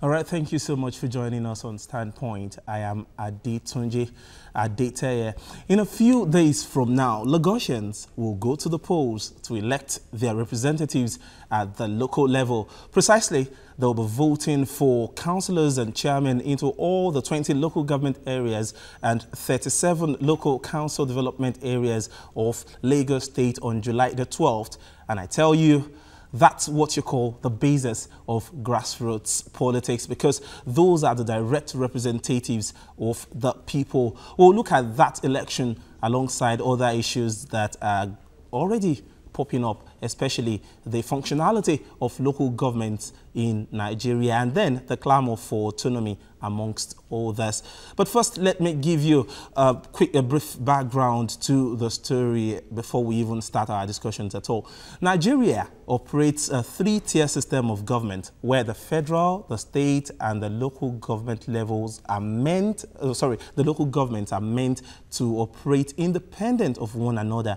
All right, thank you so much for joining us on StandPoint. I am Adetunji Adeteye. In a few days from now, Lagosians will go to the polls to elect their representatives at the local level. Precisely, they'll be voting for councillors and chairmen into all the 20 local government areas and 37 local council development areas of Lagos State on July the 12th. And I tell you, that's what you call the basis of grassroots politics, because those are the direct representatives of the people. We'll look at that election alongside other issues that are already popping up, especially the functionality of local governments in Nigeria and then the clamor for autonomy amongst others. But first, let me give you a brief background to the story before we even start our discussions at all. Nigeria operates a three-tier system of government where the federal, the state, and the local government levels are meant, the local governments are meant to operate independent of one another.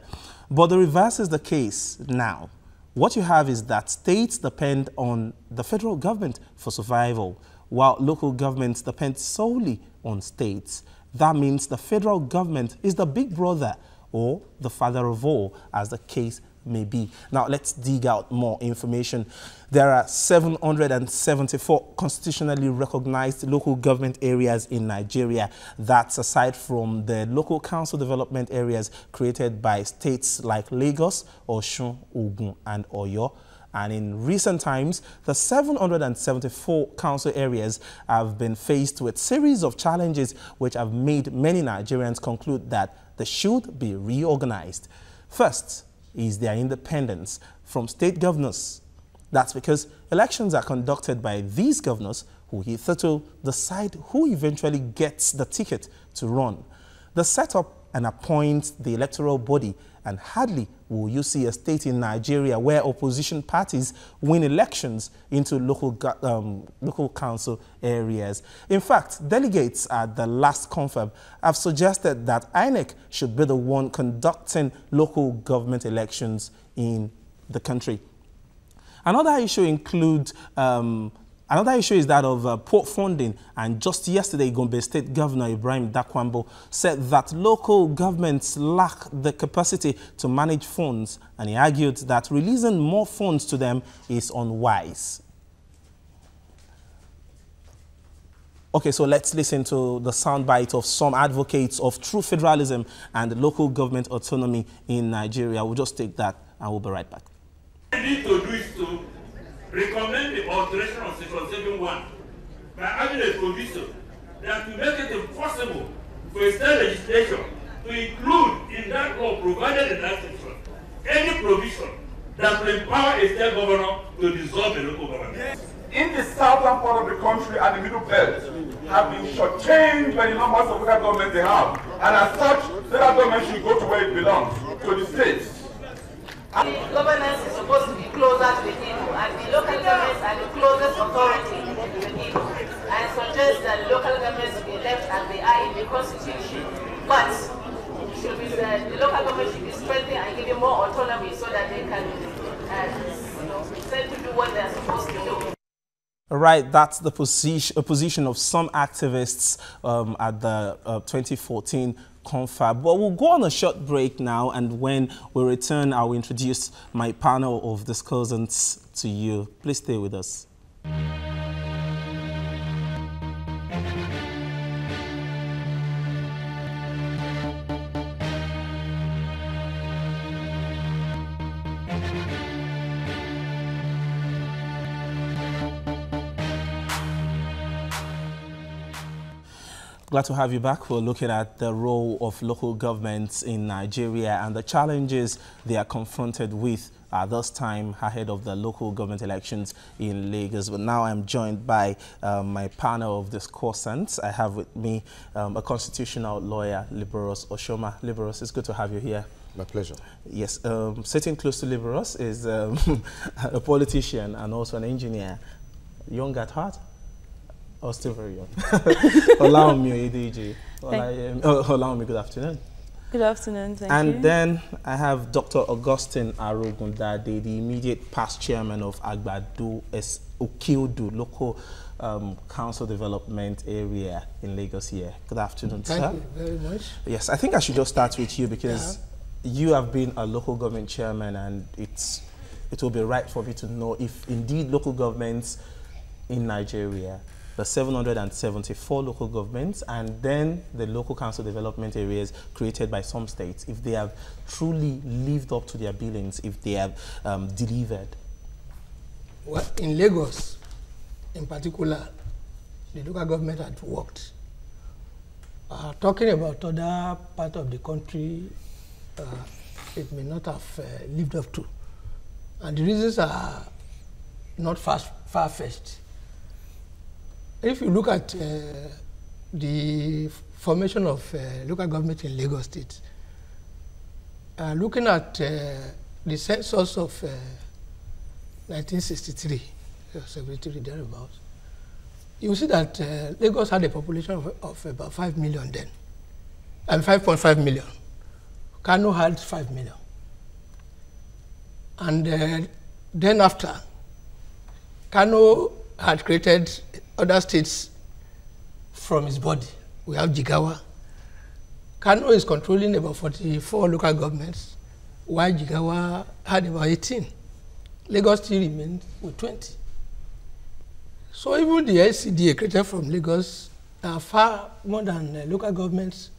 But the reverse is the case now. What you have is that states depend on the federal government for survival, while local governments depend solely on states. That means the federal government is the big brother or the father of all, as the case may be. Now, let's dig out more information. There are 774 constitutionally recognized local government areas in Nigeria. That's aside from the local council development areas created by states like Lagos, Osun, Ogun, and Oyo. And in recent times, the 774 council areas have been faced with a series of challenges which have made many Nigerians conclude that they should be reorganized. First is their independence from state governors. That's because elections are conducted by these governors who hitherto decide who eventually gets the ticket to run. They set up and appoint the electoral body, and hardly will you see a state in Nigeria where opposition parties win elections into local council areas. In fact, delegates at the last confab have suggested that INEC should be the one conducting local government elections in the country. Another issue includes is that of poor funding, and just yesterday, Gombe State Governor Ibrahim Dakwambo said that local governments lack the capacity to manage funds, and he argued that releasing more funds to them is unwise. Okay, so let's listen to the soundbite of some advocates of true federalism and local government autonomy in Nigeria. We'll just take that and we'll be right back. What we need to do is to recommend the alteration of Section 7.1 by having a provision that will make it impossible for a state legislation to include in that law provided in that section any provision that will empower a state governor to dissolve a local government. In the southern part of the country and the middle belt have been shortchanged by the numbers of local governments they have, and as such, federal government should go to where it belongs, to the states. The governance is supposed to be closer to the people, and the local governments are the closest authority to the people. I suggest that the local governments be left as they are in the constitution, but the local government should be strengthened and given more autonomy so that they can to do what they are supposed to do. All right, that's the position of some activists at the 2014 confab. But we'll go on a short break now, and when we return, I'll introduce my panel of discussants to you. Please stay with us. Glad to have you back. We're looking at the role of local governments in Nigeria and the challenges they are confronted with at this time ahead of the local government elections in Lagos. But now I'm joined by my panel of discussants. I have with me a constitutional lawyer, Liberos Oshoma. Liberos, it's good to have you here. My pleasure. Yes, sitting close to Liberos is a politician and also an engineer, young at heart. Oh, still very young. Allow me, good afternoon. Good afternoon, thank you. And then I have Dr. Augustine Arogundade, the immediate past chairman of Agbado Okildu Local Council Development Area in Lagos here. Good afternoon, sir. Thank you very much. Yes, I think I should just start with you because you have been a local government chairman, and it will be right for me to know if indeed local governments in Nigeria, the 774 local governments, and then the local council development areas created by some states, if they have truly lived up to their billings, if they have delivered. Well, in Lagos, in particular, the local government had worked. Talking about other part of the country, it may not have lived up to. And the reasons are not far-fetched. If you look at the formation of local government in Lagos State, looking at the census of 1963, 73 thereabouts, you see that Lagos had a population of about 5 million then, and 5.5 million. Kano had 5 million. And then after, Kano had created other states from his body. We have Jigawa. Kano is controlling about 44 local governments, while Jigawa had about 18. Lagos still remained with 20. So even the LCDA created from Lagos are far more than local governments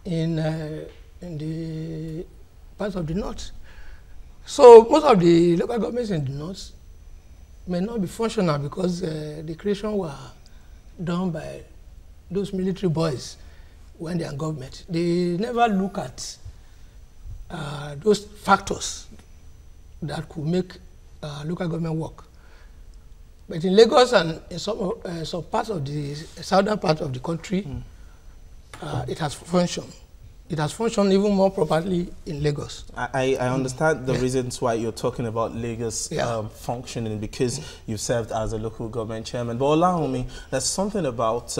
in the parts of the north. So most of the local governments in the north may not be functional because the creation were done by those military boys when they are in government. They never look at those factors that could make local government work. But in Lagos and in some parts of the southern part of the country, it has functioned. It has functioned even more properly in Lagos. I understand the reasons why you're talking about Lagos functioning, because you served as a local government chairman. But allow me, there's something about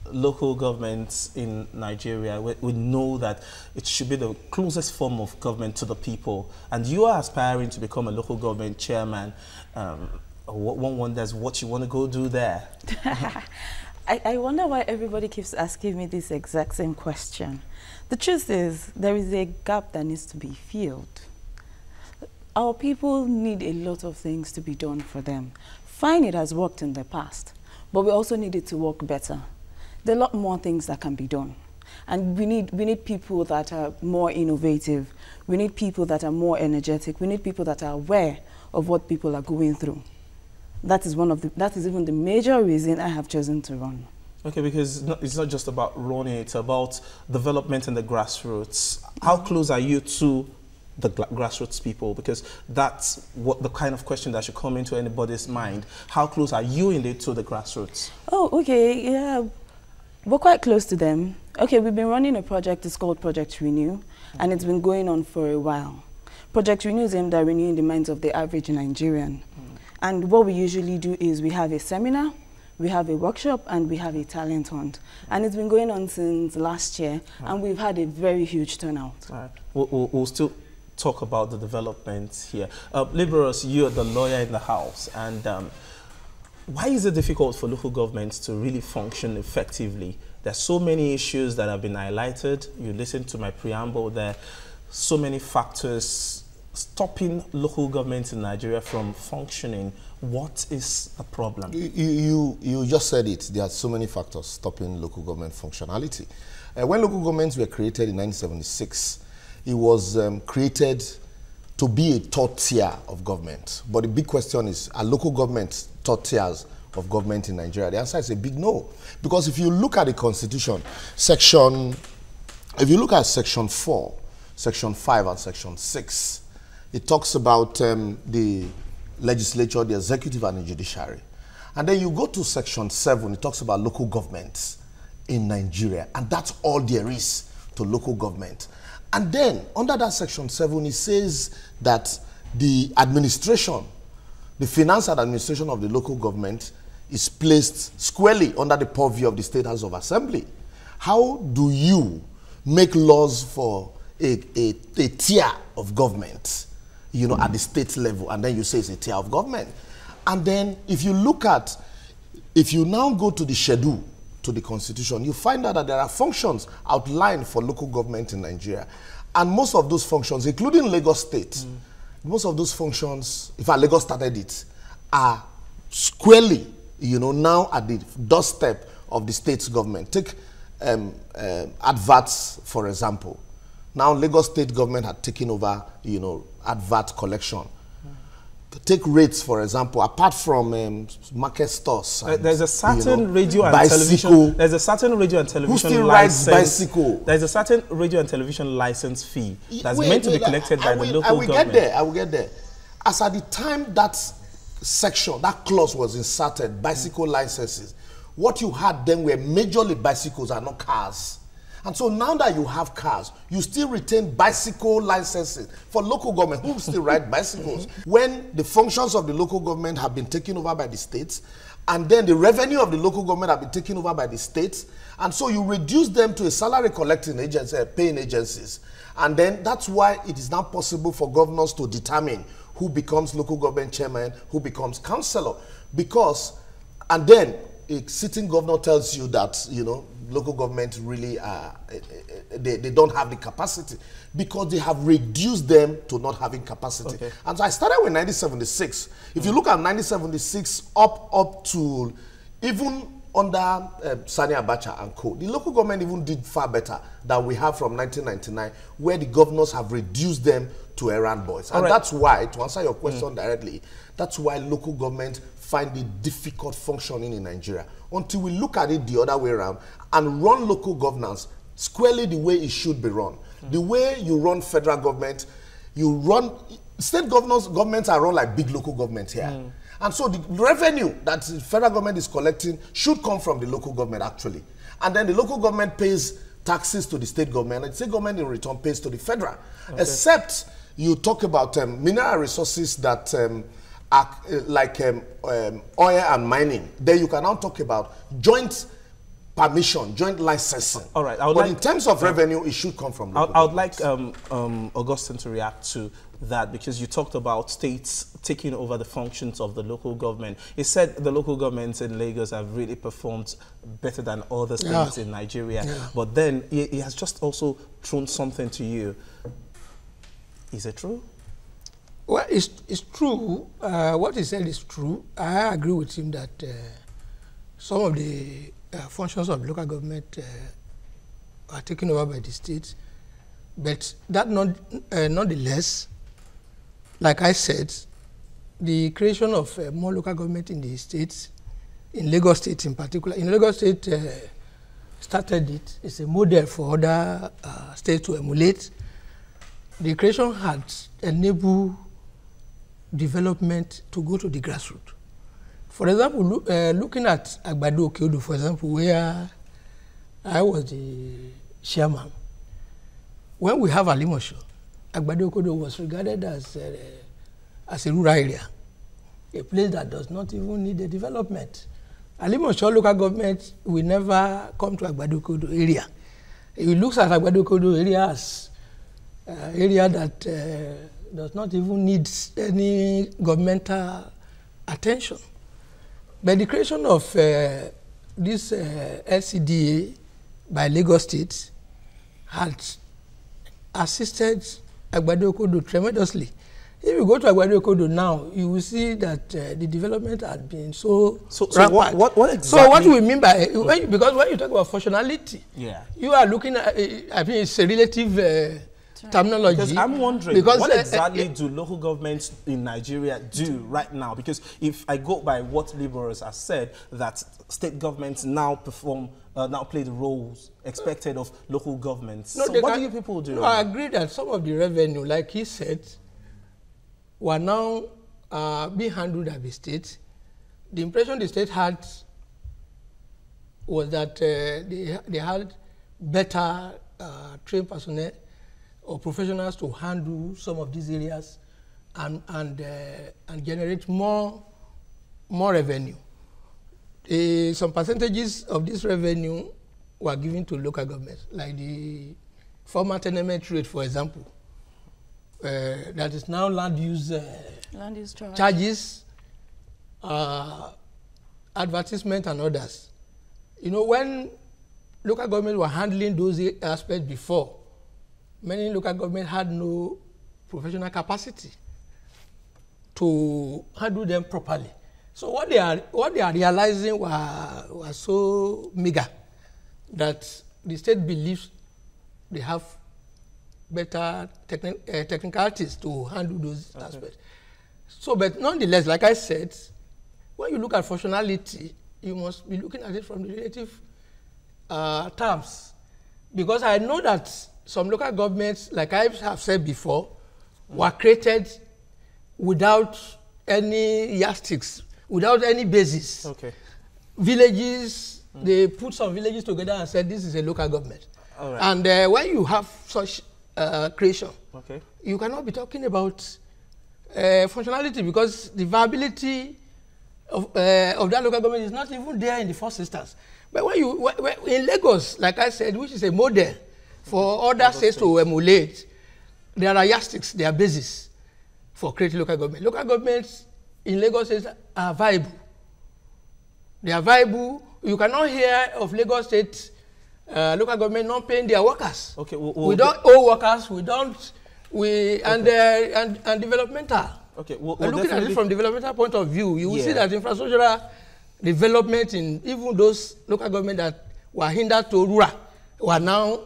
local governments in Nigeria. We know that it should be the closest form of government to the people. And you are aspiring to become a local government chairman. One wonders what you want to go do there. I wonder why everybody keeps asking me this exact same question. The truth is, there is a gap that needs to be filled. Our people need a lot of things to be done for them. Fine, it has worked in the past, but we also need it to work better. There are a lot more things that can be done. And we need people that are more innovative. We need people that are more energetic. We need people that are aware of what people are going through. That is even the major reason I have chosen to run. Okay, because it's not just about running, it's about development in the grassroots. How close are you to the grassroots people? Because that's what the kind of question that should come into anybody's mind. How close are you indeed to the grassroots? Oh, okay, yeah. We're quite close to them. Okay, we've been running a project, it's called Project Renew, and it's been going on for a while. Project Renew is aimed at renewing the minds of the average Nigerian. And what we usually do is we have a seminar, we have a workshop, and we have a talent hunt. And it's been going on since last year, and we've had a very huge turnout. All right. We'll still talk about the developments here. Liberals, you're the lawyer in the house, and why is it difficult for local governments to really function effectively? There's so many issues that have been highlighted. You listened to my preamble there. So many factors stopping local governments in Nigeria from functioning. What is the problem? You just said it. There are so many factors stopping local government functionality. When local governments were created in 1976, it was created to be a third tier of government. But the big question is, are local governments third tiers of government in Nigeria? The answer is a big no. Because if you look at the Constitution, if you look at Section 4, Section 5, and Section 6, it talks about the legislature, the executive, and the judiciary. And then you go to Section 7, it talks about local governments in Nigeria. And that's all there is to local government. And then, under that Section 7, it says that the administration, the finance and administration of the local government is placed squarely under the purview of the State House of Assembly. How do you make laws for a tier of government, you know, at the state level, and then you say it's a tier of government. And then if you now go to the schedule, to the constitution, you find out that there are functions outlined for local government in Nigeria. And most of those functions, including Lagos State, most of those functions, in fact, Lagos started it, are squarely, you know, now at the doorstep of the state's government. Take adverts, for example. Now, Lagos State government had taken over, you know, advert collection. Take rates, for example, apart from market stores. There's a certain radio and bicycle. television. There's a certain radio and television Who still license. rides bicycle? There's a certain radio and television license fee that's meant to be collected by the local government. I will get there. As at the time that section, that clause was inserted, bicycle licenses, what you had then were majorly bicycles and not cars. And so now that you have cars, you still retain bicycle licenses for local government who still ride bicycles. When the functions of the local government have been taken over by the states, and then the revenue of the local government have been taken over by the states, and so you reduce them to a salary collecting agency, paying agencies. And then that's why it is now possible for governors to determine who becomes local government chairman, who becomes councillor. Because, and then a sitting governor tells you that, you know, local government really, they don't have the capacity because they have reduced them to not having capacity. Okay. And so I started with 1976. If you look at 1976 up to even under Sani Abacha and co, the local government even did far better than we have from 1999, where the governors have reduced them to errand boys. And that's why, to answer your question directly, that's why local government find it difficult functioning in Nigeria until we look at it the other way around and run local governance squarely the way it should be run. The way you run federal government, you run state governments are run like big local governments here. And so the revenue that the federal government is collecting should come from the local government actually. And then the local government pays taxes to the state government, and the state government in return pays to the federal. Except you talk about mineral resources that like oil and mining, then you can now talk about joint permission, joint licensing. All right. But in terms of revenue, it should come from local I would like Augustine to react to that, because you talked about states taking over the functions of the local government. He said the local governments in Lagos have really performed better than other states in Nigeria. But then he has just also thrown something to you. Is it true? Well, it's true. What he said is true. I agree with him that some of the functions of local government are taken over by the states. But that nonetheless, like I said, the creation of more local government in the states, in Lagos State in particular, in Lagos State started it. It's a model for other states to emulate. The creation had enabled development to go to the grassroots. For example, looking at Agbado Okeodo, for example, where I was the chairman, when we have Alimosho, Agbado Okeodo was regarded as a rural area, a place that does not even need a development. Alimosho local government will never come to Agbado Okeodo area. It looks at Agbado Okeodo area as area that does not even need any governmental attention. But the creation of this LCDA by Lagos State had assisted Agbado Okeodo tremendously. If you go to Agbado Okeodo now, you will see that the development has been so rampant. What exactly? So what we mean by, because when you talk about functionality, you are looking at, I think it's a relative terminology. Because I'm wondering, what exactly do local governments in Nigeria do right now? Because if I go by what laborers have said, that state governments now play the roles expected of local governments. No, so what do you people do? No, I agree that some of the revenue, like he said, were now being handled by the state. The impression the state had was that they had better trained personnel or professionals to handle some of these areas and generate more revenue. Some percentages of this revenue were given to local governments, like the former tenement rate, for example, that is now land use charges, advertisement and others. You know, when local governments were handling those aspects before, many local governments had no professional capacity to handle them properly. So what they are realizing was so meager that the state believes they have better technicalities to handle those aspects. So, but nonetheless, like I said, when you look at functionality, you must be looking at it from the relative terms. Because I know that some local governments, like I have said before, were created without any yardsticks, without any basis. Okay. Villages, they put some villages together and said this is a local government. All right. And when you have such creation, Okay. you cannot be talking about functionality, because the viability of that local government is not even there in the first instance. But when in Lagos, like I said, which is a model for other states to emulate, there are yardsticks, there are bases for creating local government. Local governments in Lagos states are viable. They are viable. You cannot hear of Lagos State local government not paying their workers. Okay. We don't owe workers. And developmental. Okay. Looking at it from developmental point of view, you will see that infrastructural development in even those local government that were hindered to rural were now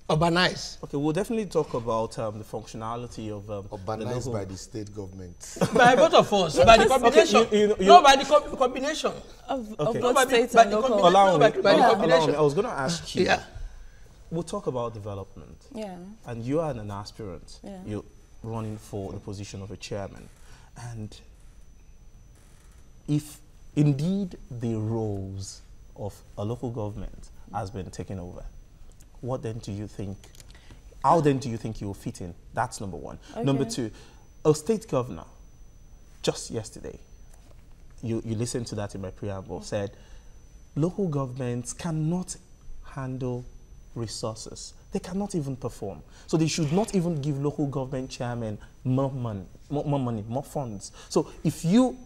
urbanized. Okay, we'll definitely talk about the functionality of urbanized by the state government. By both of us, by the combination. Okay, no, by the combination of Okay. both states by and the local. allow me. By the Allow combination. me. I was going to ask you. Yeah. We'll talk about development. Yeah. And you are an aspirant. Yeah. You're running for the position of a chairman. And if indeed the roles of a local government has been taken over, what then do you think, how then do you think you will fit in? That's number one. Okay. Number two, a state governor, just yesterday, you listened to that in my preamble, said local governments cannot handle resources. They cannot even perform. So they should not even give local government chairmen more money, more funds. So if you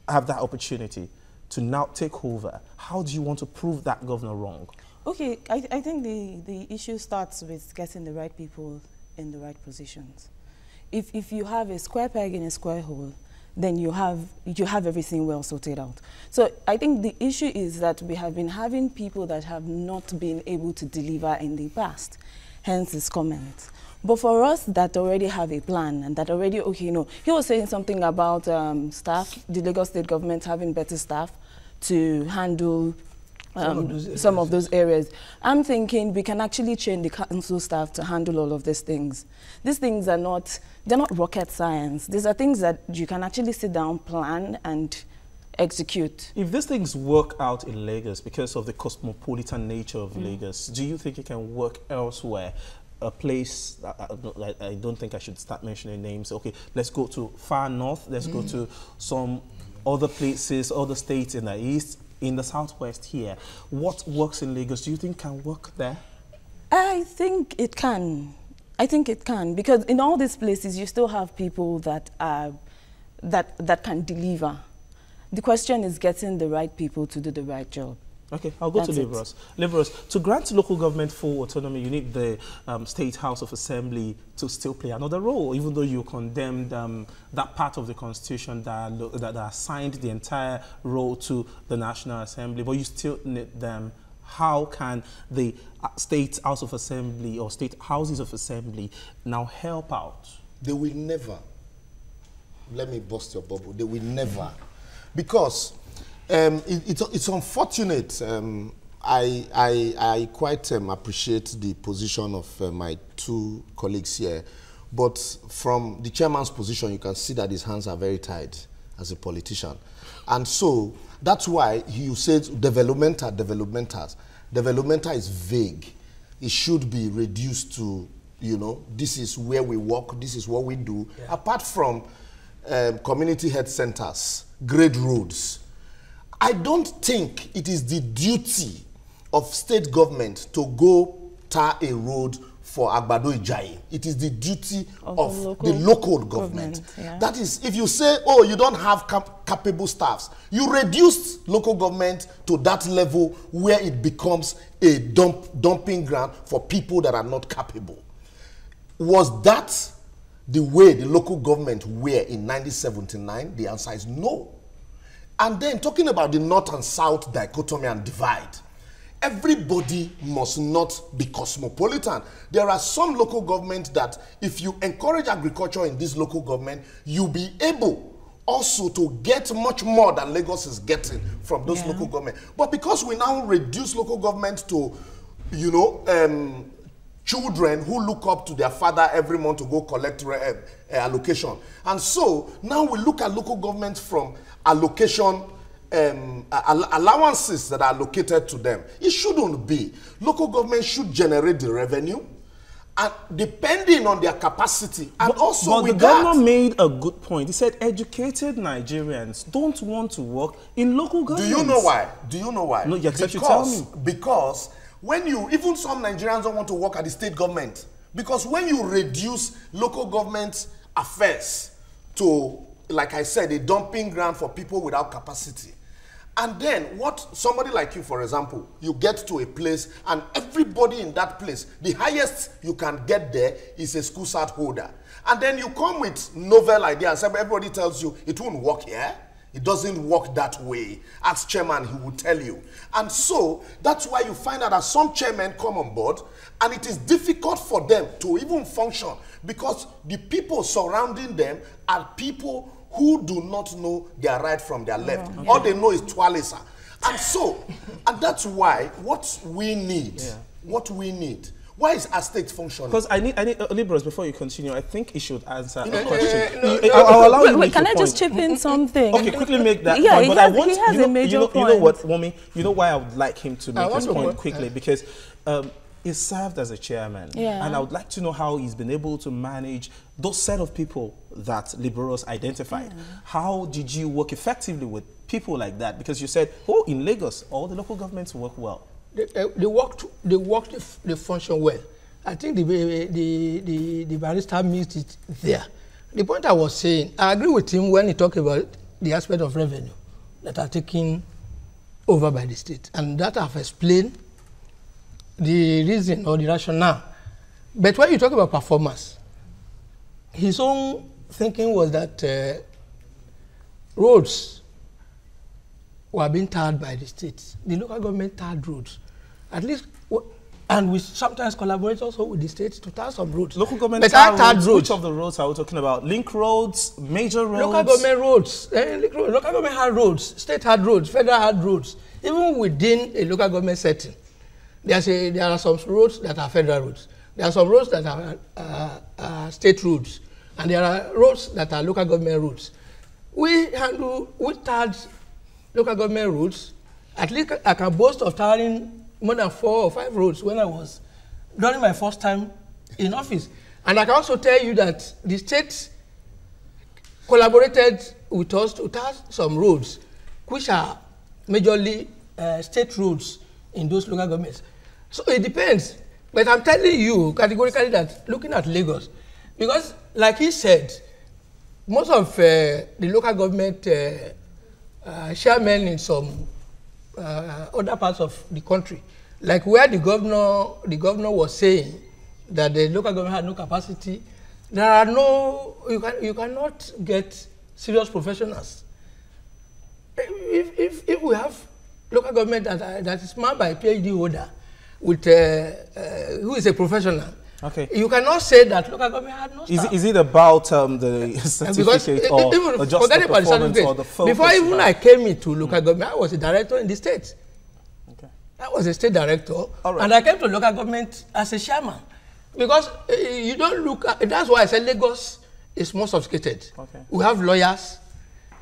have that opportunity to now take over, how do you want to prove that governor wrong? Okay, I think the issue starts with getting the right people in the right positions. If you have a square peg in a square hole, then you have everything well sorted out. So I think the issue is that we have been having people that have not been able to deliver in the past, hence his comment. But for us that already have a plan and that already, okay, no, he was saying something about staff, the Lagos state government having better staff to handle some of those areas. I'm thinking we can actually train the council staff to handle all of these things. These things are they're not rocket science. These are things that you can actually sit down, plan, and execute. If these things work out in Lagos because of the cosmopolitan nature of Lagos, do you think it can work elsewhere? A place, I don't think I should start mentioning names. Okay, let's go to far north. Let's go to some other places, other states in the east, in the southwest here. What works in Lagos, do you think can work there? I think it can. I think it can, because in all these places you still have people that that can deliver. The question is getting the right people to do the right job. Okay, I'll go to Liberals. To grant local government full autonomy, you need the State House of Assembly to still play another role, even though you condemned that part of the Constitution that assigned the entire role to the National Assembly, but you still need them. How can the State House of Assembly or State Houses of Assembly now help out? They will never. Let me bust your bubble. They will never. Because it's unfortunate. I quite appreciate the position of my two colleagues here, but from the chairman's position, you can see that his hands are very tied as a politician, and so that's why you said developmental is vague. It should be reduced to, you know, this is where we work, this is what we do. Yeah. Apart from community health centers, grade roads, I don't think it is the duty of state government to go tar a road for Agbado Ijayi. It is the duty of local the local government. Yeah. That is, if you say, oh, you don't have capable staffs, you reduce local government to that level where it becomes a dumping ground for people that are not capable. Was that the way the local government were in 1979? The answer is no. And then talking about the North and South dichotomy and divide, everybody must not be cosmopolitan. There are some local governments that if you encourage agriculture in this local government, you'll be able also to get much more than Lagos is getting from those local government. But because we now reduce local government to, you know, children who look up to their father every month to go collect allocation. And so now we look at local government from allocation allowances that are allocated to them. It shouldn't be. Local government should generate the revenue, and depending on their capacity. And also, but the governor made a good point. He said educated Nigerians don't want to work in local government. Do you know why? Do you know why? No, except you tell me. Because when you, even some Nigerians don't want to work at the state government. Because when you reduce local government affairs to, like I said, a dumping ground for people without capacity, and then what somebody like you, for example, you get to a place and everybody in that place, the highest you can get there is a school cert holder. And then you come with novel ideas and everybody tells you it won't work here. It doesn't work that way. As chairman, he will tell you. And so that's why you find out that some chairmen come on board and it is difficult for them to even function because the people surrounding them are people who do not know their right from their left. Yeah. All they know is Twalisa. And so, and that's why what we need, why is our state functioning? Because I need Liberals, before you continue, I think you should answer a question. I'll allow you to make can your I just chip in something? Okay, quickly make that yeah, point. But I want, he has a major point. You know what, Wumi? You know why I would like him to make this point quickly? Because he served as a chairman. Yeah. And I would like to know how he's been able to manage those set of people that Liberals identified. Yeah. How did you work effectively with people like that? Because you said, oh, in Lagos, all the local governments work well. They function well. I think the barrister missed it there. The point I was saying, I agree with him when he talked about the aspect of revenue that are taken over by the state. And that I've explained the reason or the rationale. But when you talk about performance, his own thinking was that roads were being tarred by the states. The local government tarred roads. At least, and we sometimes collaborate also with the states to tar some roads. Local government tarred roads. Which of the roads are we talking about? Link roads, major roads? Local government roads. Local government had roads, state had roads, federal had roads. Even within a local government setting, there are some roads that are federal roads. There are some roads that are state roads. And there are roads that are local government roads. We tarred local government roads. At least I can boast of tarring more than 4 or 5 roads when I was during my first time in office. And I can also tell you that the state collaborated with us to tar some roads, which are majorly state roads in those local governments. So it depends. But I'm telling you categorically that looking at Lagos, because like he said, most of the local government chairmen in some other parts of the country, like where the governor was saying that the local government had no capacity, there are no, you cannot get serious professionals. If we have local government that is manned by a PhD holder with who is a professional, okay, you cannot say that local government had no staff. Is it about the certificate or just the performance or the focus? Before even I came into local government, I was a director in the state. Okay. I was a state director, and I came to local government as a chairman. Because you don't look at, that's why I said Lagos is more sophisticated. Okay. We have lawyers,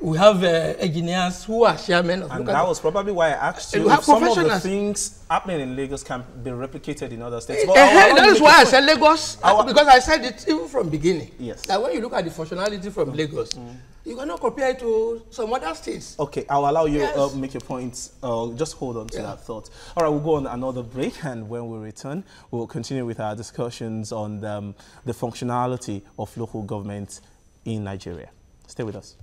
We have engineers who are chairmen of and local. that was probably why I asked you We if have some of the professionals. things happening in Lagos can be replicated in other states. But That is why I said Lagos, Our- because I said it even from beginning. Yes. That when you look at the functionality from Lagos, you cannot compare it to some other states. Okay, I'll allow you Yes. make your points. Just hold on to that thought. All right, we'll go on another break, and when we return, we'll continue with our discussions on the functionality of local government in Nigeria. Stay with us.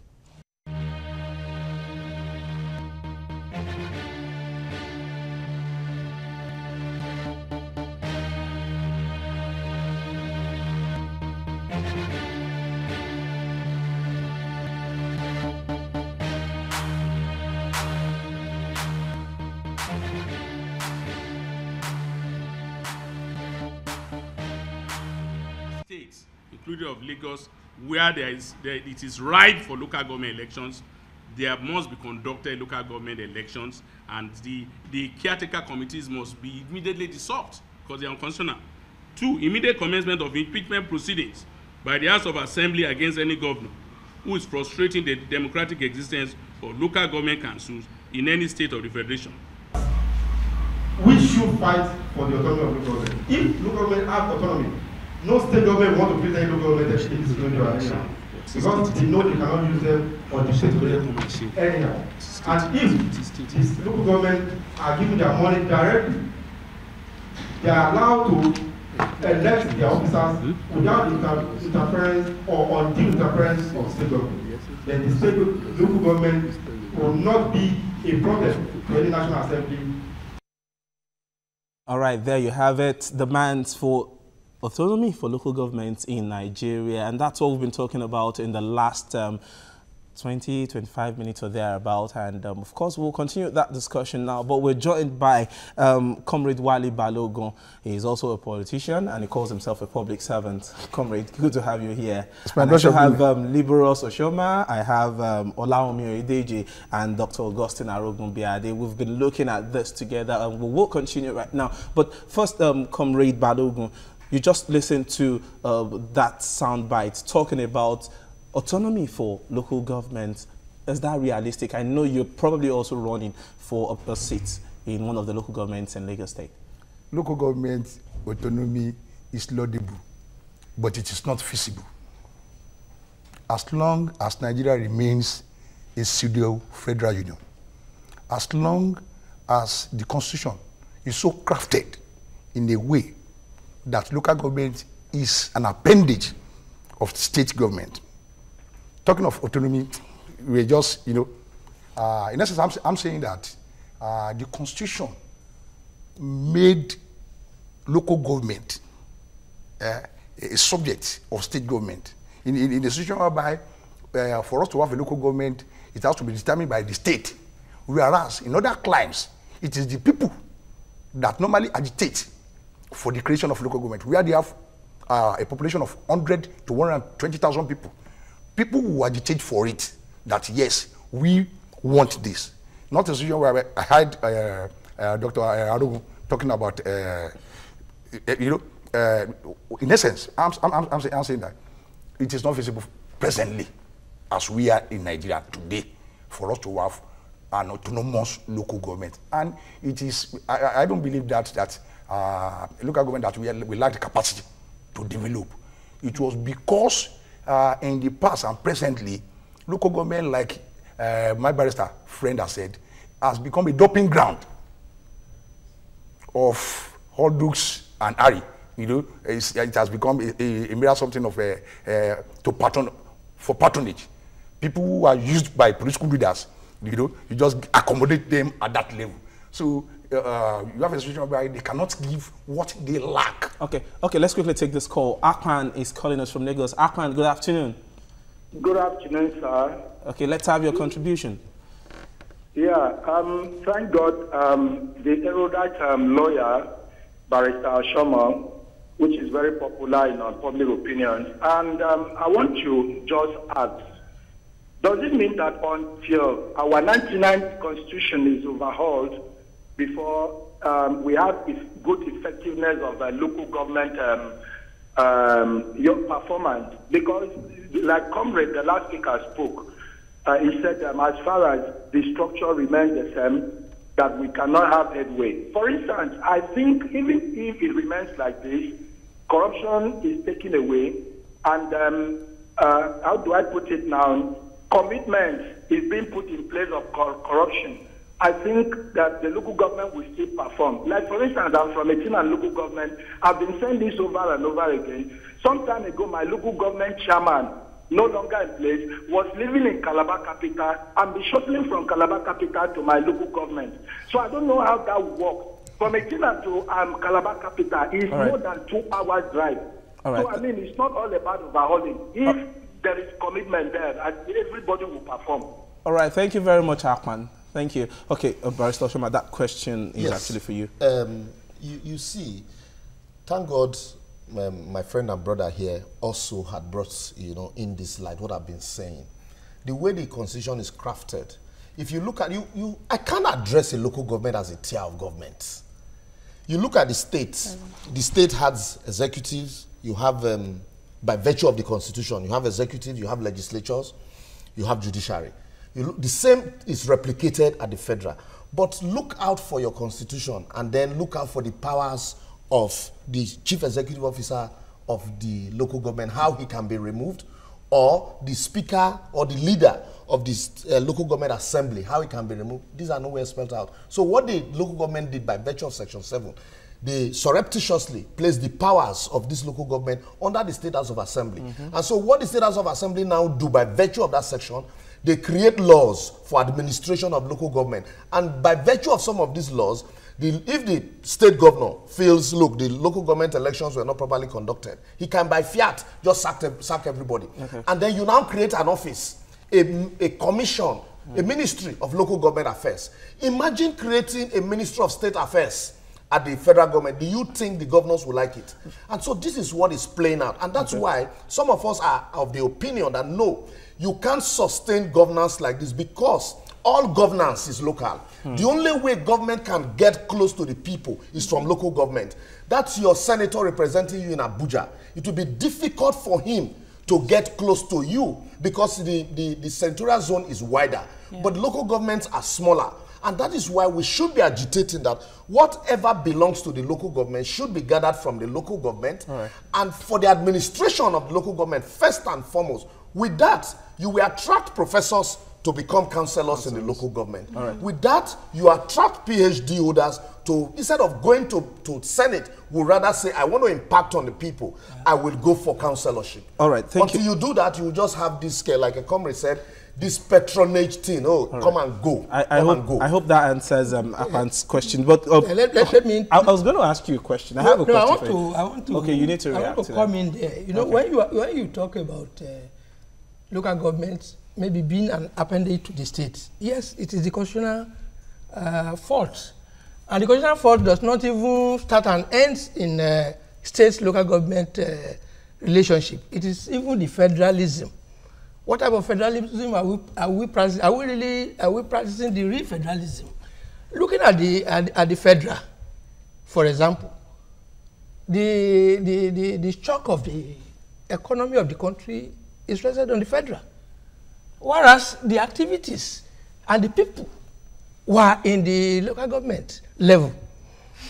States, including of Lagos, where it is ripe for local government elections, there must be conducted local government elections, and the caretaker committees must be immediately dissolved because they are unconstitutional. 2, immediate commencement of impeachment proceedings by the House of Assembly against any governor who is frustrating the democratic existence of local government councils in any state of the federation. We should fight for the autonomy of local government. If local government have autonomy, no state government want to present local government is going to action. Because they know they cannot use them or dictate to them anyhow. And if these local government are giving their money directly, they are allowed to elect their officers without interference or undue interference of state government. Then the state local government will not be a problem to any national assembly. All right, there you have it. Demands for autonomy for local governments in Nigeria, and that's what we've been talking about in the last 20-25 minutes or thereabout, and of course we'll continue that discussion now, but we're joined by Comrade Wale Balogun. He's also a politician and he calls himself a public servant. Comrade, good to have you here. And I have Liberos Oshoma, I have Olaomi Oyedeji and Dr. Augustine Arogunbiade. We've been looking at this together and we will continue right now. But first, Comrade Balogun, you just listened to that soundbite talking about autonomy for local government. Is that realistic? I know you're probably also running for a seat in one of the local governments in Lagos State. Local government autonomy is laudable, but it is not feasible. As long as Nigeria remains a pseudo-federal union, as long as the constitution is so crafted in a way that local government is an appendage of state government. Talking of autonomy, we're just, in essence, I'm saying that the constitution made local government a subject of state government. In the situation whereby for us to have a local government, it has to be determined by the state. Whereas in other climes, it is the people that normally agitate for the creation of local government, where they have a population of 100 to 120,000 people. People who agitate for it, that yes, we want this. Not a situation where I had Dr. Arogun talking about, in essence, I'm saying that it is not feasible presently, as we are in Nigeria today, for us to have an autonomous local government. And it is, I don't believe that local government that we lack the capacity to develop. It was because in the past and presently, local government, like my barrister friend has said, has become a doping ground of Holdux and Ari. It has become a mere something of for patronage. People who are used by political leaders, you just accommodate them at that level. So you have a situation where they cannot give what they lack. Okay, let's quickly take this call. Akpan is calling us from Lagos. Akpan, good afternoon. Good afternoon, sir. Okay, let's have your contribution. Yeah, thank God the erudite lawyer, Barrister Shoma, which is very popular in our public opinion. And I want to just ask, does it mean that until our 99th constitution is overhauled before we have good effectiveness of local government performance? Because, like Comrade, the last speaker spoke, he said as far as the structure remains the same, that we cannot have headway. For instance, I think even if it remains like this, corruption is taken away, and how do I put it now? Commitment is being put in place of corruption. I think that the local government will still perform. Like, for instance, I'm from a and local government. I've been saying this over and over again. Some time ago, my local government chairman, no longer in place, was living in Calabar capital and be shuttling from Calabar capital to my local government. So I don't know how that will work. From Etina to Calabar capital is more than 2 hours drive. So I mean, it's not all about overhauling. If there is commitment there, everybody will perform. All right, thank you very much, Akman. Thank you. Okay, Barrister Oshoma, that question is actually for you. You see, thank God my friend and brother here also had brought, in this light what I've been saying. The way the constitution is crafted, if you look at I can't address a local government as a tier of government. You look at the state has executives, you have, by virtue of the constitution, you have executives, you have legislatures, you have judiciary. The same is replicated at the federal. But look out for your constitution and then look out for the powers of the chief executive officer of the local government, how he can be removed, or the speaker or the leader of this local government assembly, how he can be removed. These are nowhere spelled out. So what the local government did by virtue of Section 7, they surreptitiously placed the powers of this local government under the State House of Assembly. And so what the State House of Assembly now do by virtue of that section, they create laws for administration of local government. And by virtue of some of these laws, if the state governor feels, look, the local government elections were not properly conducted, he can by fiat just sack everybody. And then you now create an office, a commission, a ministry of local government affairs. Imagine creating a ministry of state affairs at the federal government. Do you think the governors will like it? And so this is what is playing out. And that's why some of us are of the opinion that no, you can't sustain governance like this because all governance is local. The only way government can get close to the people is from local government. That's your senator representing you in Abuja. It will be difficult for him to get close to you because the senatorial zone is wider. But local governments are smaller. And that is why we should be agitating that whatever belongs to the local government should be gathered from the local government. And for the administration of the local government, first and foremost, with that, you will attract professors to become councillors in the local government. With that, you attract PhD holders to, instead of going to Senate, would rather say, I want to impact on the people, I will go for councillorship. Until you do that, you will just have this scale, like a comrade said, this patronage thing, come and go. I hope that answers Akman's question. But let me. I was going to ask you a question. I have a question. I want to. Okay, you need to react. I want to come in there. You know, when you talk about local governments maybe being an appendage to the state, yes, it is the constitutional fault, and the constitutional fault does not even start and ends in state-local government relationship. It is even the federalism. What type of federalism are we practicing? Are we practicing the real federalism? Looking at the federal, for example, the shock of the economy of the country is rested on the federal, whereas the activities and the people were in the local government level.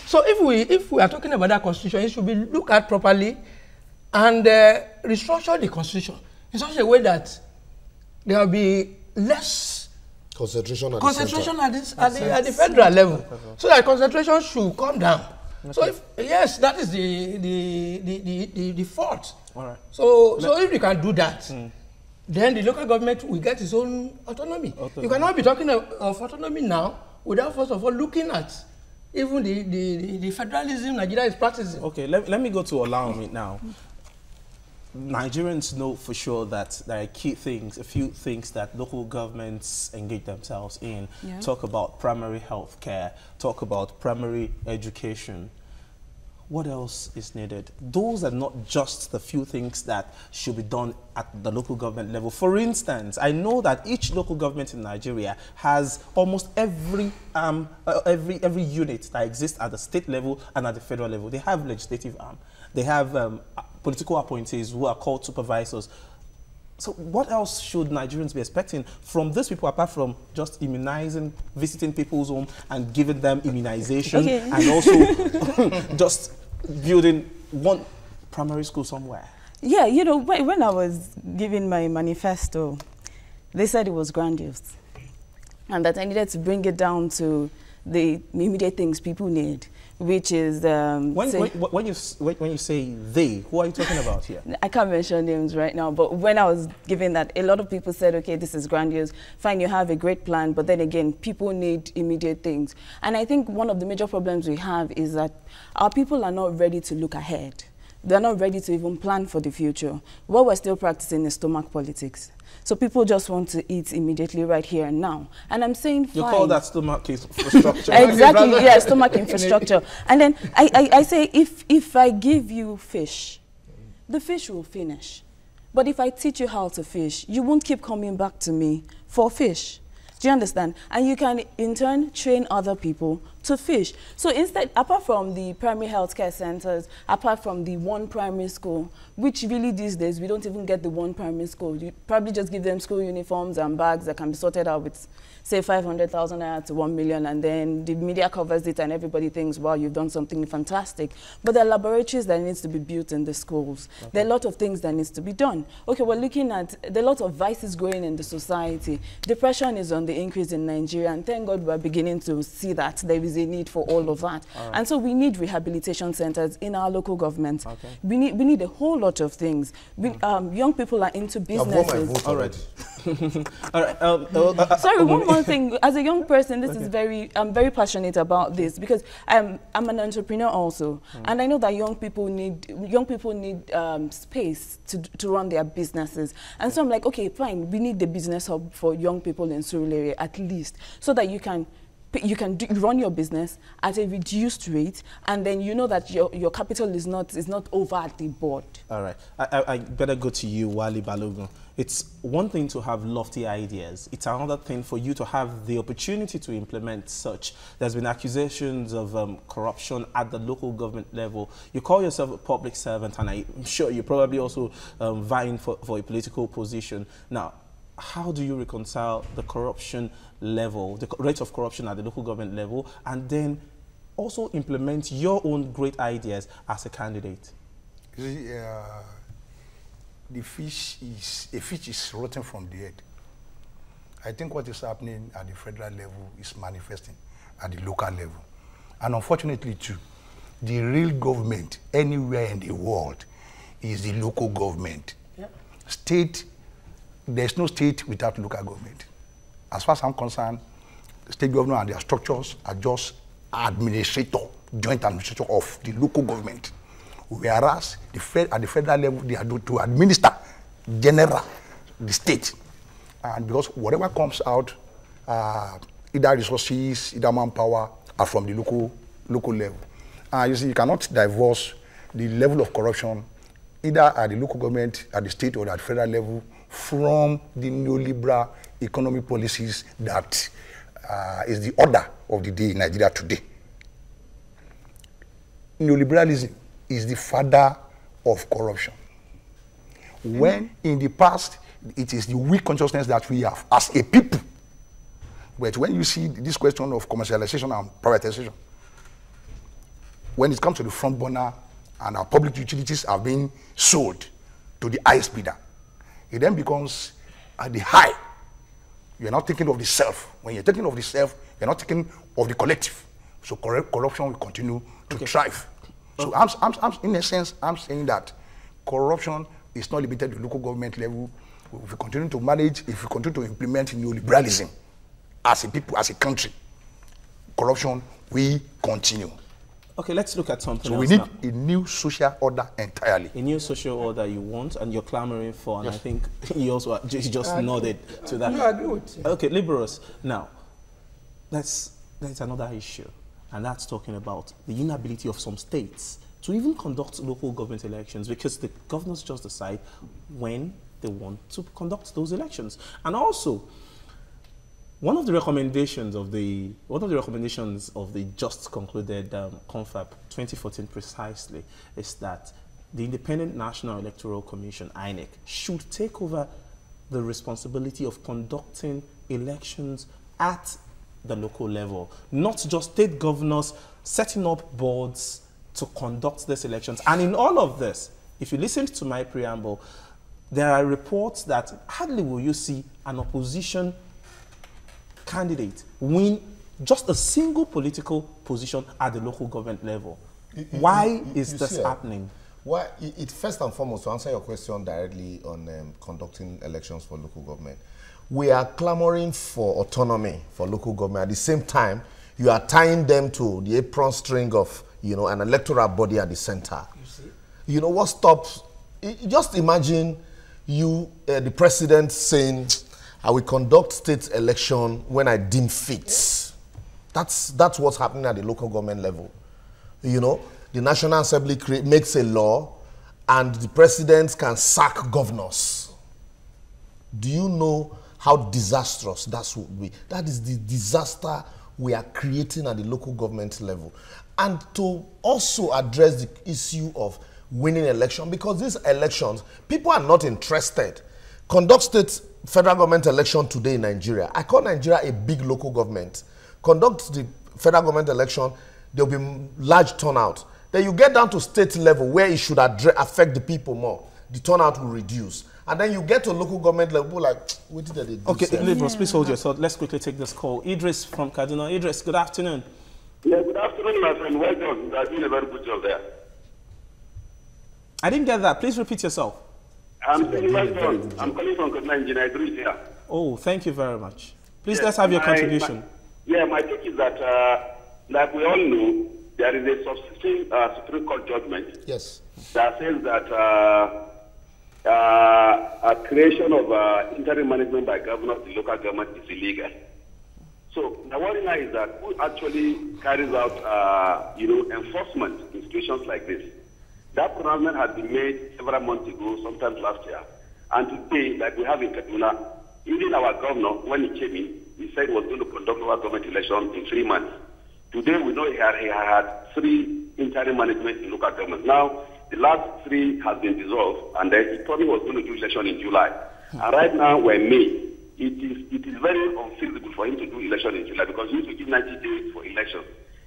So if we are talking about that constitution, it should be looked at properly and restructure the constitution in such a way that there will be less concentration at the federal level, so that concentration should come down. So yes, that is the fault. So if you can do that, then the local government will get its own autonomy. You cannot be talking of autonomy now without first of all looking at even the federalism Nigeria is practicing. Okay, let me go to Olawumi now. Nigerians know for sure that there are key things, a few things that local governments engage themselves in. Talk about primary health care, talk about primary education. What else is needed? Those are not just the few things that should be done at the local government level. For instance, I know that each local government in Nigeria has almost every unit that exists at the state level and at the federal level. They have legislative arm. They have political appointees who are called supervisors. So what else should Nigerians be expecting from these people apart from just immunizing, visiting people's home and giving them immunization and also just building one primary school somewhere? Yeah, you know, when I was giving my manifesto, they said it was grandiose and that I needed to bring it down to the immediate things people need, which is when you say they, who are you talking about here? I can't mention names right now, but when I was giving that, a lot of people said, okay, this is grandiose, fine, you have a great plan, but then again, people need immediate things. And I think one of the major problems we have is that our people are not ready to look ahead. They're not ready to even plan for the future. What we're still practicing is stomach politics. So people just want to eat immediately right here and now. And I'm saying fine. You call that stomach infrastructure? Exactly, yeah, stomach infrastructure. And then I say, if I give you fish, the fish will finish. But if I teach you how to fish, you won't keep coming back to me for fish. Do you understand? And you can, in turn, train other people to fish. So instead, apart from the primary healthcare centers, apart from the one primary school, which really these days, we don't even get the one primary school. You probably just give them school uniforms and bags that can be sorted out with, say, 500,000 naira to 1 million, and then the media covers it and everybody thinks, wow, you've done something fantastic. But there are laboratories that needs to be built in the schools. Okay. There are a lot of things that needs to be done. Okay, we're looking at, there are a lot of vices growing in the society. Depression is on the increase in Nigeria, and thank God we're beginning to see that there is a need for all of that. All right. And so we need rehabilitation centers in our local government. Okay. We need a whole lot of things. We, young people are into businesses. All right. All right. Sorry, one more thing. As a young person, this is I'm very passionate about this because I'm an entrepreneur also, and I know that young people need space to run their businesses. And so I'm like, okay, fine, we need the business hub for young people in Surulere at least, so that you can run your business at a reduced rate, and then you know that your capital is not over at the board. All right, I better go to you, Wali Balogun. It's one thing to have lofty ideas. It's another thing for you to have the opportunity to implement such. There's been accusations of corruption at the local government level. You call yourself a public servant, and I'm sure you're probably also vying for a political position. Now, how do you reconcile the corruption level, the rate of corruption at the local government level, and then also implement your own great ideas as a candidate? A fish is rotten from the head. I think what is happening at the federal level is manifesting at the local level. And unfortunately too, the real government anywhere in the world is the local government. Yep. There's no state without local government. As far as I'm concerned, the state governor and their structures are just joint administrator of the local government. Whereas at the federal level, they are to administer the state. And because whatever comes out, either resources, either manpower, are from the local level. You see, you cannot divorce the level of corruption, either at the local government, at the state, or at the federal level, from the neoliberal economic policies that is the order of the day in Nigeria today. Neoliberalism is the father of corruption. When in the past, it is the weak consciousness that we have as a people. But when you see this question of commercialization and privatization, when it comes to the front burner and our public utilities are being sold to the highest bidder, it then becomes at the high. You're not thinking of the self. When you're thinking of the self, you're not thinking of the collective. So corruption will continue to thrive. So I'm in a sense, I'm saying that corruption is not limited to local government level. If we continue to manage, if we continue to implement neoliberalism as a people, as a country, corruption will continue. Okay, let's look at something else. So we need a new social order entirely. A new social order you want and you're clamoring for, and yes. I think he also just nodded to that. No, I agree with you. Okay, liberals. Now, that's another issue, and that's talking about the inability of some states to even conduct local government elections, because the governors just decide when they want to conduct those elections. And also, one of the recommendations of the just concluded CONFAP 2014 precisely is that the Independent National Electoral Commission, INEC, should take over the responsibility of conducting elections at the local level, not just state governors setting up boards to conduct these elections. And in all of this, if you listen to my preamble, there are reports that hardly will you see an opposition candidate win just a single political position at the local government level. Why is this happening? Why? It first and foremost, to answer your question directly on conducting elections for local government, we are clamoring for autonomy for local government. At the same time, you are tying them to the apron string of, you know, an electoral body at the center. You see? You know what stops? Just imagine you, the president, saying, "I will conduct state election when I deem fit." That's what's happening at the local government level. You know, the National Assembly makes a law, and the president can sack governors. Do you know how disastrous that would be? That is the disaster we are creating at the local government level. And to also address the issue of winning election, because these elections, people are not interested. Conduct state federal government election today in Nigeria. I call Nigeria a big local government. Conduct the federal government election, there will be large turnout. Then you get down to state level where it should affect the people more. The turnout will reduce. And then you get to local government level, like, what did they do? Okay, Libros, please hold your thought. Let's quickly take this call. Idris from Kaduna. Idris, good afternoon. Yeah, good afternoon, my friend. Well done. You are doing a very good job there. I didn't get that. Please repeat yourself. I'm saying well done. I'm calling from Kaduna Engineer Idris here. Oh, thank you very much. Please, yes, let's have your contribution. My take is that, like we all know, there is a subsisting Supreme Court judgment that says that a creation of interim management by governors of the local government is illegal. So the worry now is that who actually carries out, enforcement in situations like this? That pronouncement had been made several months ago, sometimes last year, and today, like we have in Kaduna, even our governor, when he came in, he said he was going to conduct local government election in 3 months. Today, we know he had 3 interim management in local government. Now, the last 3 has been dissolved, and then he probably was going to do election in July. And right now, we're in May. It is very unfeasible for him to do election in July because he needs to give 90 days for election.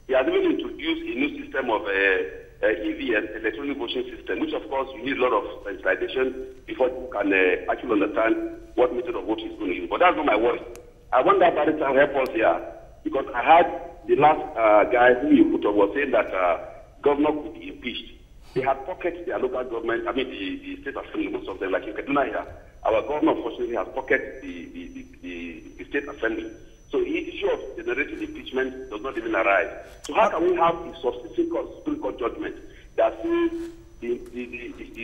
He has even introduced a new system of EVS, electronic voting system, which of course you need a lot of sensitization before you can actually understand what method of voting is going to use. But that's not my worry. I want that barrister to help us here because I heard the last guy who you put up was saying that governor could be impeached. They have pocketed their local government, the state assembly, most of them, like in Kaduna here. Our governor, unfortunately, has pocketed the state assembly. So the issue of generating impeachment does not even arise. So how can we have a substitute Supreme Court judgment that says the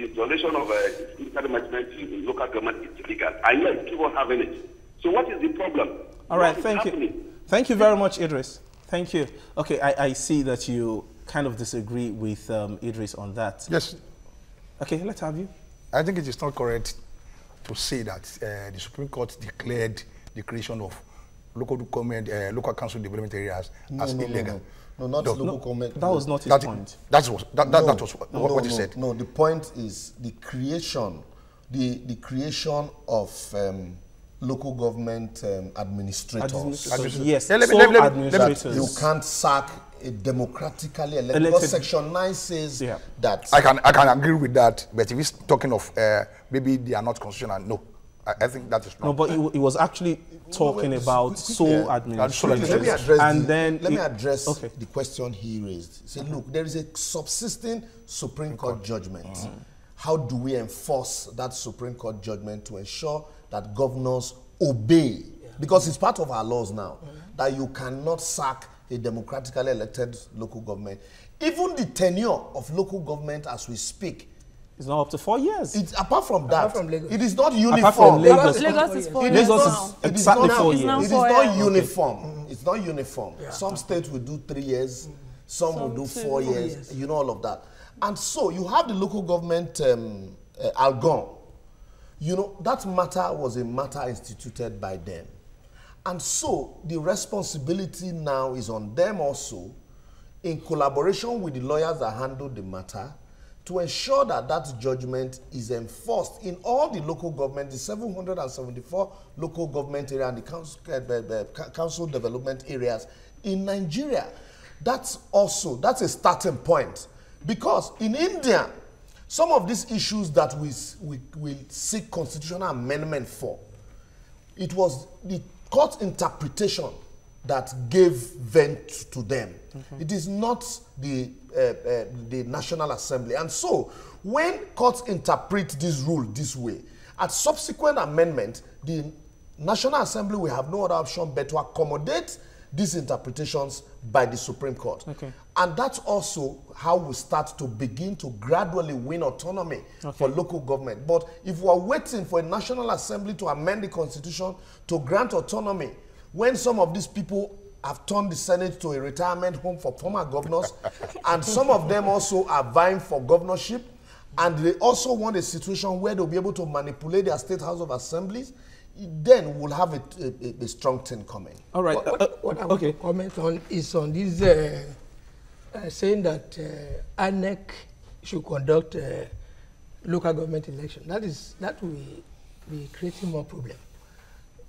installation of interim management in local government is illegal? And yet you keep on having it. So what is the problem? All right, thank you. Thank you very much, Idris. Thank you. Okay, I see that you kind of disagree with Idris on that. Yes. Okay, let's have you. I think it is not correct to say that the Supreme Court declared the creation of local government, local council development areas as illegal. No, not local government. That was not his point. That was what he said. No, the point is the creation, the creation of local government administrators. Yes, administrators. You can't sack a democratically elected. Because Section 9 says that. I can agree with that, but if he's talking of maybe they are not constitutional, no. I think that is wrong. No, but it was actually talking about sole administrators. Let me address the question he raised. Say, look, there is a subsisting Supreme Court judgment. How do we enforce that Supreme Court judgment to ensure that governors obey? Because it's part of our laws now, that you cannot sack a democratically elected local government. Even the tenure of local government as we speak, it's now up to 4 years. Apart from that, it is not uniform. Apart from Lagos, Lagos is 4 years. Lagos is exactly 4 years. It is not uniform. It's not uniform. Some states will do 3 years, some will do 4 years. You know all of that. And so you have the local government Algon. You know, that matter was a matter instituted by them. And so the responsibility now is on them also, in collaboration with the lawyers that handled the matter, to ensure that that judgment is enforced in all the local government, the 774 local government area and the council development areas in Nigeria. That's a starting point. Because in India, some of these issues that we will seek constitutional amendment for, it was the court interpretation that gave vent to them. It is not the National Assembly. And so, when courts interpret this rule this way, at subsequent amendment, the National Assembly will have no other option but to accommodate these interpretations by the Supreme Court. And that's also how we start to begin to gradually win autonomy for local government. But if we're waiting for a National Assembly to amend the Constitution to grant autonomy, when some of these people have turned the Senate to a retirement home for former governors, and some of them also are vying for governorship, and they also want a situation where they'll be able to manipulate their state house of assemblies, then we'll have a strong thing coming. All right. What I want to comment on is on this saying that INEC should conduct local government election. That will be creating more problem.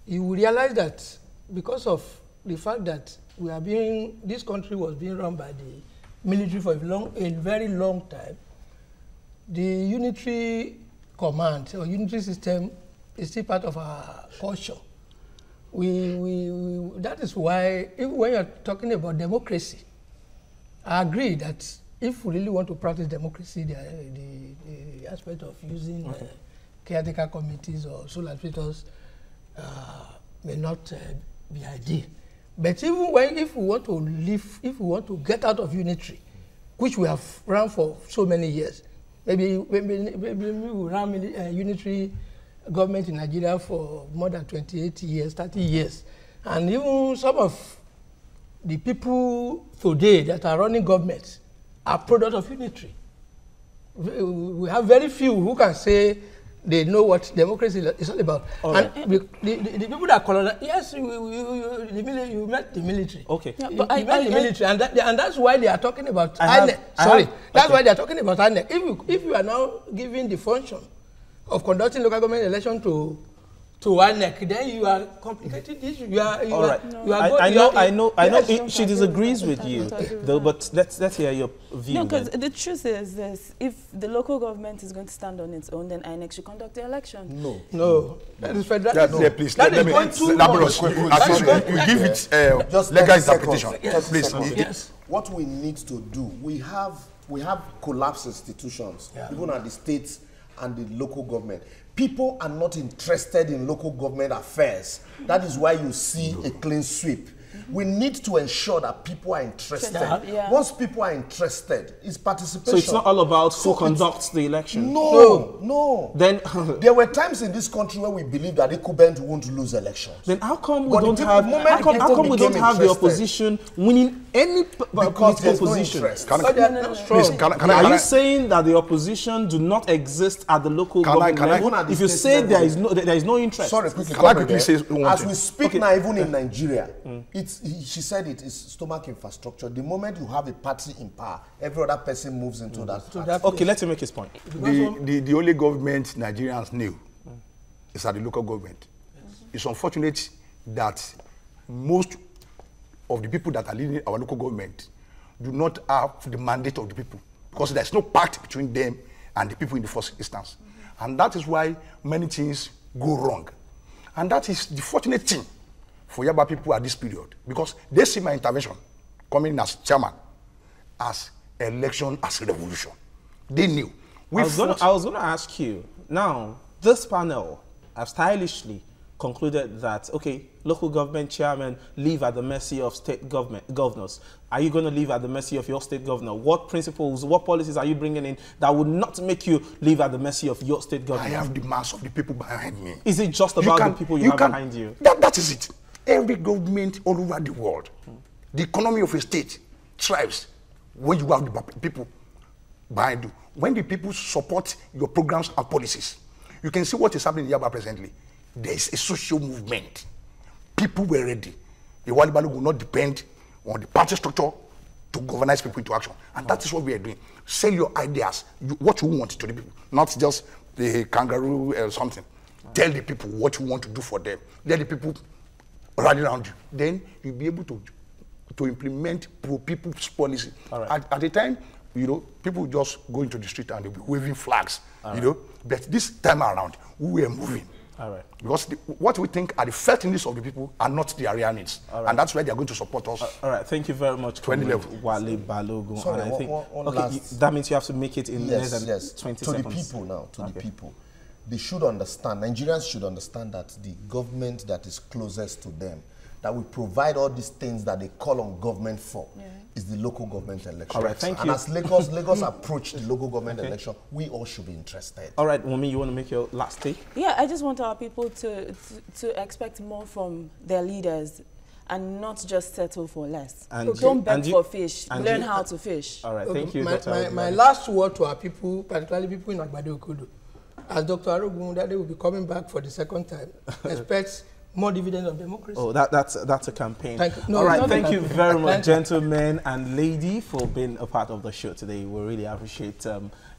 You will realize that because of the fact that this country was being run by the military for a very long time, the unitary command or unitary system is still part of our culture. That is why, when you're talking about democracy, I agree that if we really want to practice democracy, the aspect of using caretaker committees or sole administrators may not be ideal. But even if we want to get out of unitary, which we have run for so many years, maybe we ran unitary government in Nigeria for more than 28 years, 30 years. And even some of the people today that are running governments are product of unitary. We have very few who can say they know what democracy is all about. And the people that colonize, yes, you met the military. You met the military, and that's why they are talking about INEC. That's why they are talking about INEC. If you are now giving the function of conducting local government election to INEC, then you are complicating this. I know. She disagrees with you, though. But let's hear your view. No, because the truth is this: if the local government is going to stand on its own, then INEC should conduct the election. No. That is federal. Please, let me. You give it just legal interpretation. Please. Yes. What we need to do, we have collapsed institutions, even at the states and the local government. People are not interested in local government affairs. That is why you see a clean sweep. We need to ensure that people are interested. Once people are interested, it's participation. So it's not all about who conducts the election? No. Then there were times in this country where we believed that incumbent won't lose elections. Then how come we don't have the opposition winning any political position? Are you saying that the opposition do not exist at the local government level? If you say there is no interest. Sorry, quickly. Can I quickly say one thing? As we speak now, even in Nigeria, she said it is stomach infrastructure. The moment you have a party in power, every other person moves into that party. Okay, let him make his point. The only government Nigerians knew is at the local government. It's unfortunate that most of the people that are leading our local government do not have the mandate of the people, because there's no pact between them and the people in the first instance. And that is why many things go wrong. And that is the fortunate thing for Yaba people at this period, because they see my intervention coming as chairman as election as a revolution. They knew. I was going to ask you, now, this panel have stylishly concluded that, okay, local government chairmen live at the mercy of state governors. Are you going to live at the mercy of your state governor? What principles, what policies are you bringing in that would not make you live at the mercy of your state governor? I have the mass of the people behind me. Is it just about the people you have behind you? That is it. Every government all over the world, the economy of a state thrives when you have the people behind you. When the people support your programs and policies. You can see what is happening in Yaba presently. There is a social movement. People were ready. The Walibalu will not depend on the party structure to galvanize people into action. And that is what we are doing. Sell your ideas, what you want to the people, not just the kangaroo or something. Tell the people what you want to do for them. Let the people rally around you. Then you'll be able to implement pro-people's policy. At the time, you know, people just go into the street and they'll be waving flags, you know. But this time around, we were moving. Because what we think are the felt needs of the people are not the area needs. And that's why they are going to support us. All right, thank you very much, Wale Balogun. Sorry, and I think, okay, that means you have to make it in less than 20 seconds. To the people now, the people. They should understand, Nigerians should understand that the government that is closest to them, that will provide all these things that they call on government for, is the local government election. All right, thank you. And as Lagos approach the local government election, we all should be interested. All right, Wumi, you want to make your last take? Yeah, I just want our people to expect more from their leaders and not just settle for less. And don't beg for fish, learn how to fish. All right, thank you, My last word to our people, particularly people in Agbado Okudu, as Dr. Arogun, that they will be coming back for the second time, expect more dividends of democracy. Oh, that's a campaign. Thank you. No, all right, thank you very much, gentlemen and lady, for being a part of the show today. We really appreciate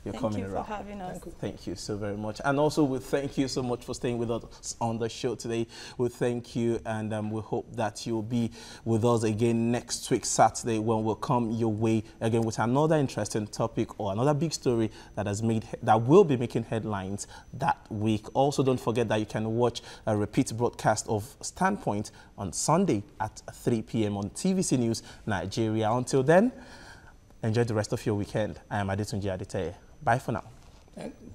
your coming around. Thank you for having us. Thank you so very much. And also, we thank you so much for staying with us on the show today. We thank you, and we hope that you'll be with us again next week, Saturday, when we'll come your way again with another interesting topic or another big story that will be making headlines that week. Also, don't forget that you can watch a repeat broadcast of StandPoint on Sunday at 3 p.m. on TVC News Nigeria. Until then, enjoy the rest of your weekend. I am Adetunji Adeteye. Bye for now. Thank you.